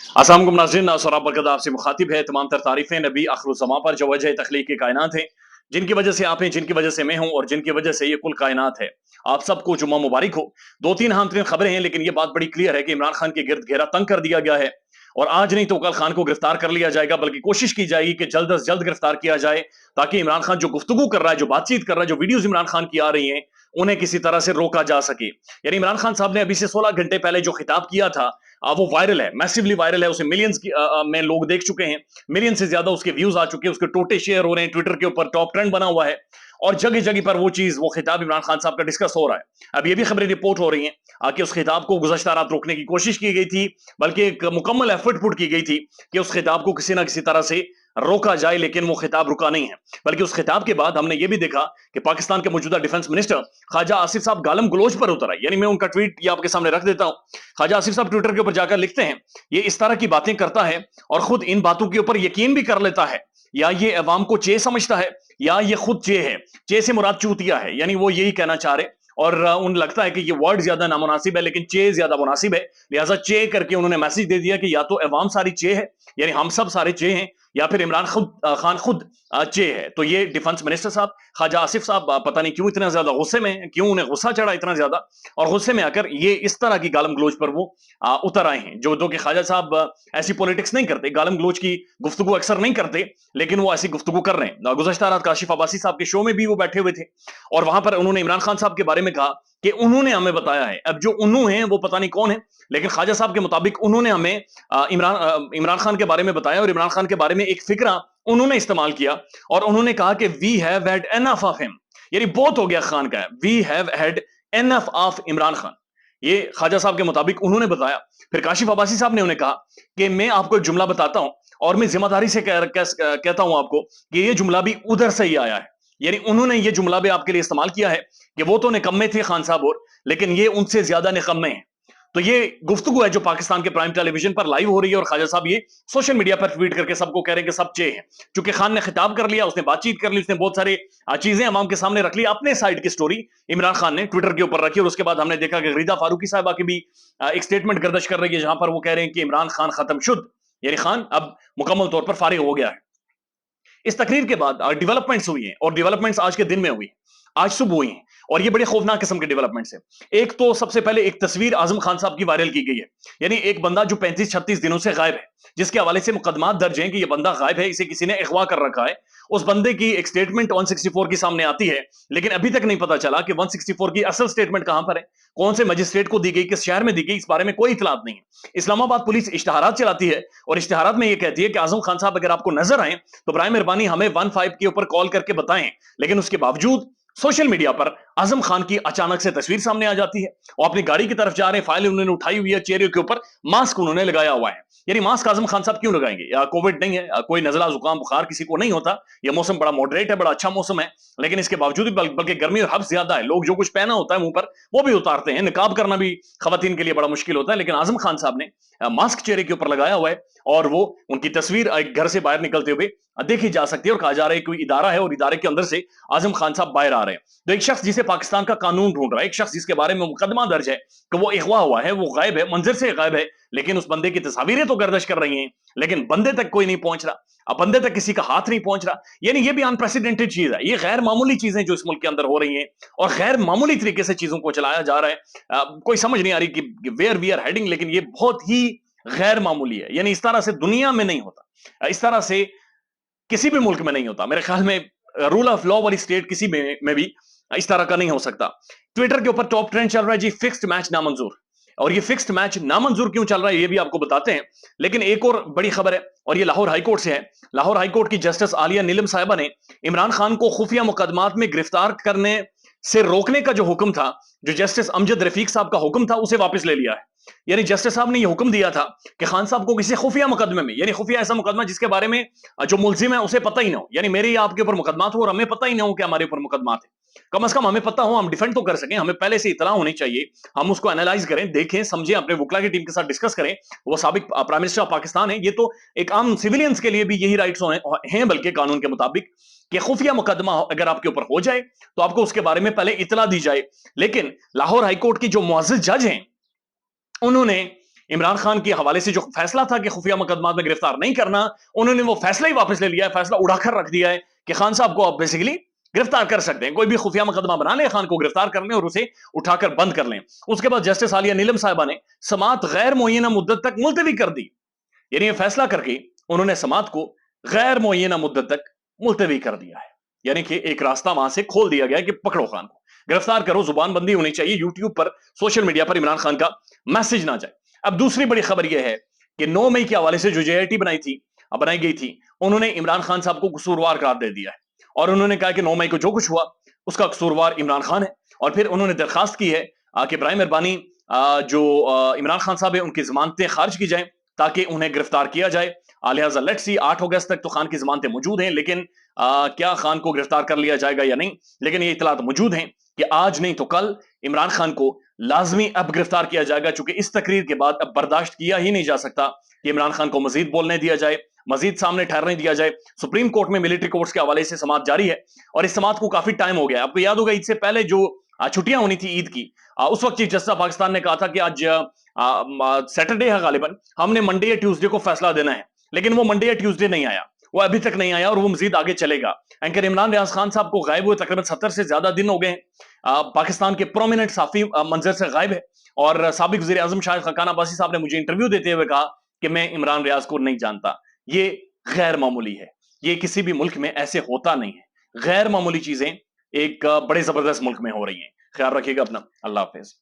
अस्सलाम वालेकुम नाज़रीन, सौरभ बरकत आपसे मुखातिब है। तमाम तर तारीफें नबी आखिरुज़्ज़मा पर जो वजह तख्लीक की कायनात है, जिनकी वजह से आप हैं, जिनकी वजह से मैं हूं और जिनकी वजह से ये कुल कायनात है। आप सबको जुम्मा मुबारक हो। दो तीन अहम तरीन खबरें हैं, लेकिन ये बात बड़ी क्लियर है कि इमरान खान के गिर्द घेरा तंग कर दिया गया है और आज नहीं तो कल खान को गिरफ्तार कर लिया जाएगा, बल्कि कोशिश की जाएगी कि जल्द अज जल्द गिरफ्तार किया जाए, ताकि इमरान खान जो गुफ्तगू कर रहा है, जो बातचीत कर रहा है, जो वीडियोज इमरान खान की आ रही हैं, उन्हें किसी तरह से रोका जा सके। यानी इमरान खान साहब ने अभी से 16 घंटे पहले जो खिताब किया था, वो वायरल है, मैसिवली वायरल है। उसे मिलियंस में लोग देख चुके हैं, मिलियन से ज्यादा उसके व्यूज आ चुके हैं, उसके टोटे शेयर हो रहे हैं, ट्विटर के ऊपर टॉप ट्रेंड बना हुआ है और जगह जगह पर वो खिताब इमरान खान साहब का डिस्कस हो रहा है। अब ये भी खबरें रिपोर्ट हो रही हैं कि उस खिताब को गुज़श्ता रात रोकने की कोशिश की गई थी, बल्कि एक मुकम्मल एफर्ट पुट की गई थी कि उस खिताब को किसी ना किसी तरह से रोका जाए, लेकिन वो खिताब रुका नहीं है। बल्कि उस खिताब के बाद हमने ये भी देखा कि पाकिस्तान के मौजूदा डिफेंस मिनिस्टर ख्वाजा आसिफ साहब गालम गलोच पर उतर आए। यानी मैं उनका ट्वीट ये आपके सामने रख देता हूं। ख्वाजा आसिफ साहब ट्विटर के ऊपर जाकर लिखते हैं, ये इस तरह की बातें करता है और खुद इन बातों के ऊपर यकीन भी कर लेता है, या ये अवाम को चे समझता है, या ये खुद चे है। चे से मुराद चूतिया है, यानी वो यही कहना चाह रहे। और उन लगता है कि ये वर्ड ज्यादा नामुनासिब है, लेकिन चे ज्यादा मुनासिब है। लिहाजा चे करके उन्होंने मैसेज दे दिया कि या तो अवाम सारी चे है, यानी हम सब सारे चे हैं, या फिर इमरान खान खुद चे है। तो ये डिफेंस मिनिस्टर साहब ख्वाजा आसिफ साहब पता नहीं क्यों इतना ज्यादा गुस्से में, क्यों उन्हें गुस्सा चढ़ा इतना ज्यादा, और गुस्से में आकर ये इस तरह की गालम गलोच पर वो उतर आए हैं। जो कि ख्वाजा साहब ऐसी पॉलिटिक्स नहीं करते, गालम गलोच की गुफ्तगू अक्सर नहीं करते, लेकिन वो ऐसी गुफ्तगू कर रहे हैं। गुज़श्ता रात काशिफ अब्बासी साहब के शो में भी वो बैठे हुए थे और वहां पर उन्होंने इमरान खान साहब के बारे में कहा कि उन्होंने हमें बताया है। अब जो उन्हों हैं वो पता नहीं कौन है, लेकिन ख्वाजा साहब के मुताबिक उन्होंने हमें इमरान खान के बारे में बताया और इमरान खान के बारे में एक फिक्रा उन्होंने इस्तेमाल किया और उन्होंने कहा कि we have had enough of him, यानी बहुत हो गया खान का, we have had enough of Imran Khan. ये ख्वाजा साहब के मुताबिक उन्होंने बताया। फिर काशिफ अब्बासी साहब ने उन्हें कहा कि मैं आपको एक जुमला बताता हूं और मैं जिम्मेदारी से कहता हूं आपको कि ये जुमला भी उधर से ही आया है। यानी उन्होंने ये जुमला भी आपके लिए इस्तेमाल किया है कि वो तो निकम्मे थे खान साहब, और लेकिन ये उनसे ज्यादा निकम्मे हैं। तो ये गुफ्तगू है जो पाकिस्तान के प्राइम टेलीविजन पर लाइव हो रही है और ख्वाजा साहब ये सोशल मीडिया पर ट्वीट करके सबको कह रहे हैं कि सब चे हैं। चूंकि खान ने खिताब कर लिया, उसने बातचीत कर ली, उसने बहुत सारे चीजें अवाम के सामने रख ली, अपने साइड की स्टोरी इमरान खान ने ट्विटर के ऊपर रखी। और उसके बाद हमने देखा कि रीदा फारूकी साहबा की भी एक स्टेटमेंट गर्दिश कर रही है, जहां पर वो कह रहे हैं कि इमरान खान खत्म शुद्ध, यानी खान अब मुकम्मल तौर पर फारिग हो गया है। इस तकरीर के बाद डेवलपमेंट्स हुई हैं और डेवलपमेंट्स आज के दिन में हुई, आज सुबह हुई हैं, और ये बड़े खौफनाक किस्म के डेवलपमेंट्स हैं। एक तो सबसे पहले एक तस्वीर आजम खान साहब की वायरल की गई है। यानी एक बंदा जो 35-36 दिनों से गायब है, जिसके हवाले से मुकदमात दर्ज हैं कि ये बंदा गायब है, इसे किसी ने अगवा कर रखा है। उस बंदे की एक स्टेटमेंट 164 की सामने आती है, लेकिन अभी तक नहीं पता चला कि 164 की असल स्टेटमेंट कहां पर है, कौन से मजिस्ट्रेट को दी गई, किस शहर में दी गई, इस बारे में कोई इतलात नहीं है। इस्लामाबाद पुलिस इश्तहारात चलाती है और इश्तहारात में यह कहती है कि आजम खान साहब अगर आपको नजर आए तो बराए मेहरबानी हमें 15 के ऊपर कॉल करके बताएं। लेकिन उसके बावजूद सोशल मीडिया पर आजम खान की अचानक से तस्वीर सामने आ जाती है। वो अपनी गाड़ी की तरफ जा रहे हैं, फाइल उन्होंने उठाई हुई है, चेहरे के ऊपर मास्क उन्होंने लगाया हुआ है। यानी मास्क आजम खान साहब क्यों लगाएंगे? या कोविड नहीं है, कोई नजला जुकाम बुखार किसी को नहीं होता, यह मौसम बड़ा मॉडरेट है, बड़ा अच्छा मौसम है, लेकिन इसके बावजूद बल्कि गर्मी और हब्स ज्यादा है, लोग जो कुछ पहना होता है मुंह पर वो भी उतारते हैं। निकाब करना भी खवातीन के लिए बड़ा मुश्किल होता है, लेकिन आजम खान साहब ने मास्क चेहरे के ऊपर लगाया हुआ है और वो उनकी तस्वीर घर से बाहर निकलते हुए देखी जा सकती है। और कहा जा रहा है कोई इदारा है और इदारे के अंदर से आजम खान साहब बाहर आ रहे हैं। तो एक शख्स जिसे पाकिस्तान का कानून ढूंढ रहा है, एक शख्स जिसके बारे में मुकदमा दर्ज है कि वो अगवा हुआ है, वो गायब है, मंजर से गायब है, लेकिन उस बंदे की तस्वीरें तो गर्दिश कर रही हैं, लेकिन बंदे तक कोई नहीं पहुंच रहा, अब बंदे तक किसी का हाथ नहीं पहुंच रहा। यानी ये भी अनप्रेसिडेंटेड चीज है, ये गैर मामूली चीजें जो इस मुल्क के अंदर हो रही हैं और गैर मामूली तरीके से चीजों को चलाया जा रहा है। कोई समझ नहीं आ रही कि वेयर वी आर हेडिंग, लेकिन ये बहुत ही गैर मामूली है। यानी इस तरह से दुनिया में नहीं होता, इस तरह से किसी भी मुल्क में नहीं होता। मेरे ख्याल में रूल ऑफ लॉ वाली स्टेट किसी में भी इस तरह का नहीं हो सकता। ट्विटर के ऊपर टॉप ट्रेंड चल रहा है जी, फिक्स्ड मैच नामंजूर। और ये फिक्स्ड मैच नामंजूर क्यों चल रहा है ये भी आपको बताते हैं, लेकिन एक और बड़ी खबर है और ये लाहौर हाईकोर्ट से है। लाहौर हाईकोर्ट की जस्टिस आलिया नीलम साहिबा ने इमरान खान को खुफिया मुकदमात में गिरफ्तार करने से रोकने का जो हुक्म था, जो जस्टिस अमजद रफीक साहब का हुक्म था, उसे वापस ले लिया है। यानी जस्टिस साहब ने यह हुक्म दिया था कि खान साहब को किसी खुफिया मुकदमे में, यानी खुफिया ऐसा मुकदमा जिसके बारे में जो मुलजिम है उसे पता ही ना हो, यानी मेरे या आपके ऊपर मुकदमात हो और हमें पता ही ना हो कि हमारे ऊपर मुकदमात है, कम से कम हमें पता हो, हम डिफेंड तो कर सकें, हमें पहले से इतला होनी चाहिए, हम उसको एनालाइज करें, देखें, समझें, अपने वकला की टीम के साथ डिस्कस करें। वो साबिक प्राइम मिनिस्टर ऑफ पाकिस्तान है, ये तो एक आम सिविलियंस के लिए भी यही राइट्स हैं, बल्कि कानून के मुताबिक कि खुफिया मुकदमा अगर आपके ऊपर हो जाए तो आपको उसके बारे में पहले इतला दी जाए। लेकिन लाहौर हाईकोर्ट की जो मुअज़्ज़ज़ जज हैं, उन्होंने عمران خان کے حوالے سے جو فیصلہ تھا کہ خفیہ مقدمات میں گرفتار نہیں کرنا، انہوں نے وہ فیصلہ ہی واپس لے لیا ہے، فیصلہ اڑا کر رکھ دیا ہے کہ خان صاحب کو آپ بیسیکلی گرفتار کر سکتے ہیں، کوئی بھی خفیہ مقدمہ بنا لیں، خان کو گرفتار کر لیں اور اسے اٹھا کر بند کر لیں۔ اس کے بعد جسٹس عالیہ نیلم صاحبہ نے سماعت غیر معینہ مدت تک ملتوی کر دی، یعنی یہ فیصلہ کر کے انہوں نے سماعت کو غیر معینہ مدت تک ملتوی کر دیا ہے، یعنی کہ ایک راستہ وہاں سے کھول دیا گیا کہ پکڑو خان کو، گرفتار کرو، زبان بندی ہونی چاہیے، یوٹیوب پر سوشل میڈیا پر عمران خان کا میسج نہ جائے۔ اب دوسری بڑی خبر یہ ہے کہ 9 مئی کے حوالے سے جو جے آئی ٹی بنائی گئی تھی، انہوں نے عمران خان صاحب کو قصوروار قرار دے دیا ہے اور انہوں نے کہا کہ 9 مئی کو جو کچھ ہوا اس کا قصوروار عمران خان ہے، اور پھر انہوں نے درخواست کی ہے کہ برائے مہربانی جو عمران خان صاحب ہیں ان کی ضمانتیں خارج کی جائیں تاکہ انہیں گرفتار کیا جائے۔ لہٰذا لیٹس سی 8 اگست تک تو خان کی ضمانتیں موجود ہیں، لیکن کیا خان کو گرفتار کر لیا جائے گا یا نہیں، لیکن یہ اطلاعات موجود ہیں کہ آج نہیں تو کل عمران خان کو لازمی اب گرفتار کیا جائے گا، چونکہ اس تقریر کے بعد اب برداشت کیا ہی نہیں جا سکتا کہ عمران خان کو مزید بولنے دیا جائے، مزید سامنے ٹھہرنے دیا جائے۔ سپریم کورٹ میں ملٹری کورٹس کے حوالے سے سماعت جاری ہے اور اس سماعت کو کافی ٹائم ہو گیا۔ آپ کو یاد ہوگا عید سے پہلے جو چھٹیاں ہونی تھی عید کی، اس وقت چیف جسٹس آف پاکستان نے کہا تھا کہ آج سیٹرڈے ہے غالباً، ہم نے منڈے یا ٹیوزڈے کو فیصلہ دینا ہے، لیکن وہ منڈے یا ٹیوزڈے نہیں آیا، وہ ابھی تک نہیں آیا اور وہ مزید آگے چلے گا۔ اینکر عمران ریاض خان صاحب کو غائب ہوئے تقریباً 70 سے زیادہ دن ہو گئے، پاکستان کے پرومیننٹ صحافی منظر سے غائب ہے، اور سابق وزیر اعظم شاہد خاقان عباسی صاحب نے مجھے انٹرویو دیتے ہوئے کہا کہ میں عمران ریاض کو نہیں جانتا۔ یہ غیر معمولی ہے، یہ کسی بھی ملک میں ایسے ہوتا نہیں ہے، غیر معمولی چیزیں ایک بڑے زبردست ملک میں ہو رہی ہیں۔ خیال رکھیے گا اپنا، اللہ حافظ۔